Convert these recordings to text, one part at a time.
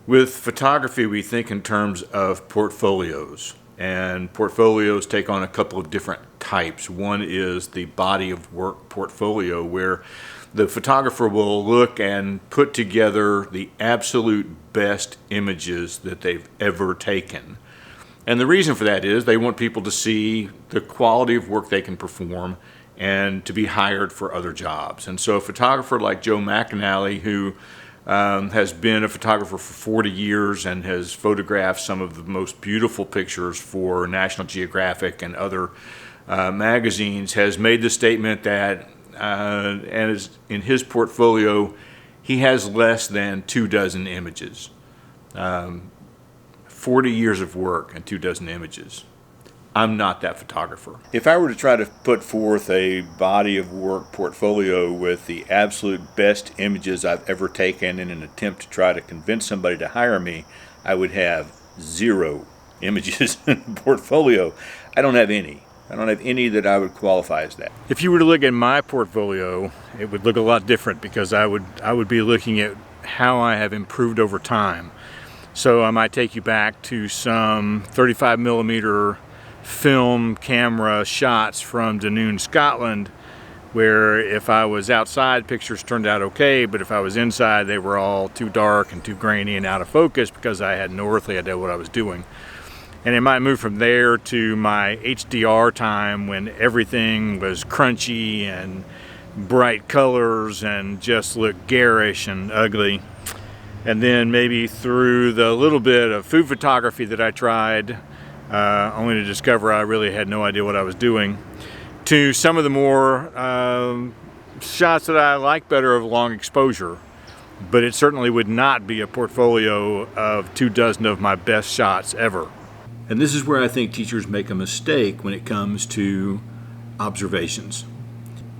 With photography, we think in terms of portfolios, and portfolios take on a couple of different types. One is the body of work portfolio, where the photographer will look and put together the absolute best images that they've ever taken. And the reason for that is they want people to see the quality of work they can perform and to be hired for other jobs. And so a photographer like Joe McAnally, who has been a photographer for 40 years and has photographed some of the most beautiful pictures for National Geographic and other magazines, has made the statement that and in his portfolio, he has less than 24 images. 40 years of work and 24 images. I'm not that photographer. If I were to try to put forth a body of work portfolio with the absolute best images I've ever taken in an attempt to try to convince somebody to hire me, I would have 0 images in the portfolio. I don't have any. I don't have any that I would qualify as that. If you were to look at my portfolio, it would look a lot different, because I would be looking at how I have improved over time. So I might take you back to some 35 millimeter film camera shots from Dunoon, Scotland, where if I was outside, pictures turned out okay, but if I was inside, they were all too dark and too grainy and out of focus because I had no earthly idea what I was doing. And it might move from there to my HDR time, when everything was crunchy and bright colors and just looked garish and ugly. And then maybe through the little bit of food photography that I tried, only to discover I really had no idea what I was doing, to some of the more shots that I like better of long exposure. But it certainly would not be a portfolio of 24 of my best shots ever. And this is where I think teachers make a mistake when it comes to observations.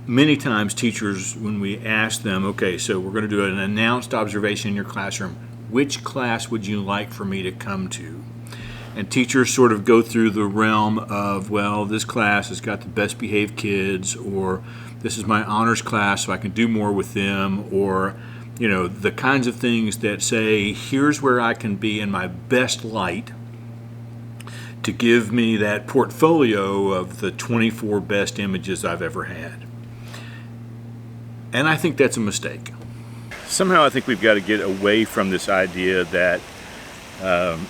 Many times teachers, when we ask them, okay, so we're going to do an announced observation in your classroom, which class would you like for me to come to? And teachers sort of go through the realm of, well, this class has got the best behaved kids, or this is my honors class so I can do more with them, or the kinds of things that say, here's where I can be in my best light to give me that portfolio of the 24 best images I've ever had. And I think that's a mistake. Somehow I think we've got to get away from this idea that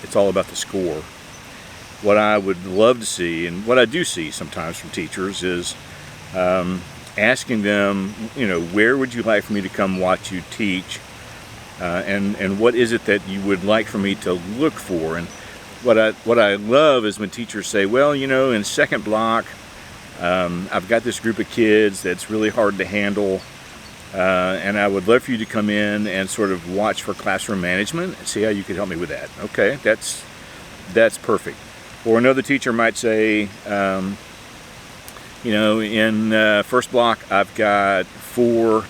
it's all about the score. What I would love to see, and what I do see sometimes from teachers, is asking them, where would you like for me to come watch you teach? And what is it that you would like for me to look for? And what I love is when teachers say, well, in second block, I've got this group of kids that's really hard to handle, and I would love for you to come in and sort of watch for classroom management and see how you could help me with that. Okay, that's perfect. Or another teacher might say, in first block, I've got 4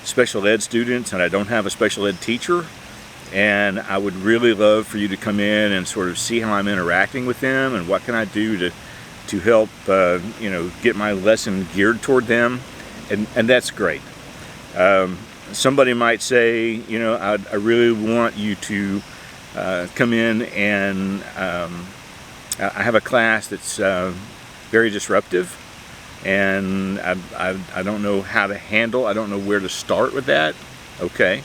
special ed students and I don't have a special ed teacher, and I would really love for you to come in and sort of see how I'm interacting with them and what can I do to help get my lesson geared toward them, and that's great. Somebody might say, I really want you to come in and I have a class that's very disruptive, and I don't know how to handle, I don't know where to start with that. Okay.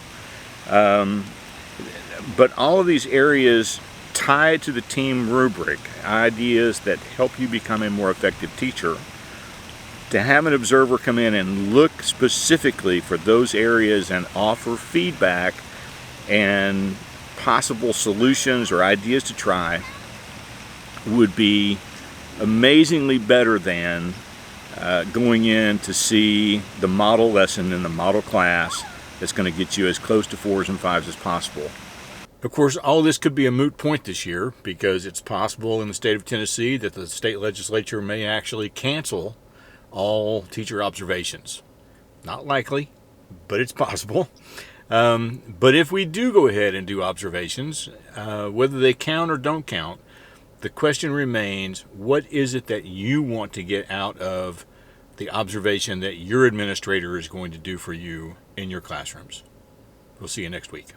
But all of these areas tied to the team rubric, ideas that help you become a more effective teacher, to have an observer come in and look specifically for those areas and offer feedback and possible solutions or ideas to try would be amazingly better than going in to see the model lesson in the model class that's going to get you as close to 4s and 5s as possible. Of course, all this could be a moot point this year, because it's possible in the state of Tennessee that the state legislature may actually cancel all teacher observations. Not likely, but it's possible. But if we do go ahead and do observations, whether they count or don't count, the question remains, what is it that you want to get out of the observation that your administrator is going to do for you in your classrooms? We'll see you next week.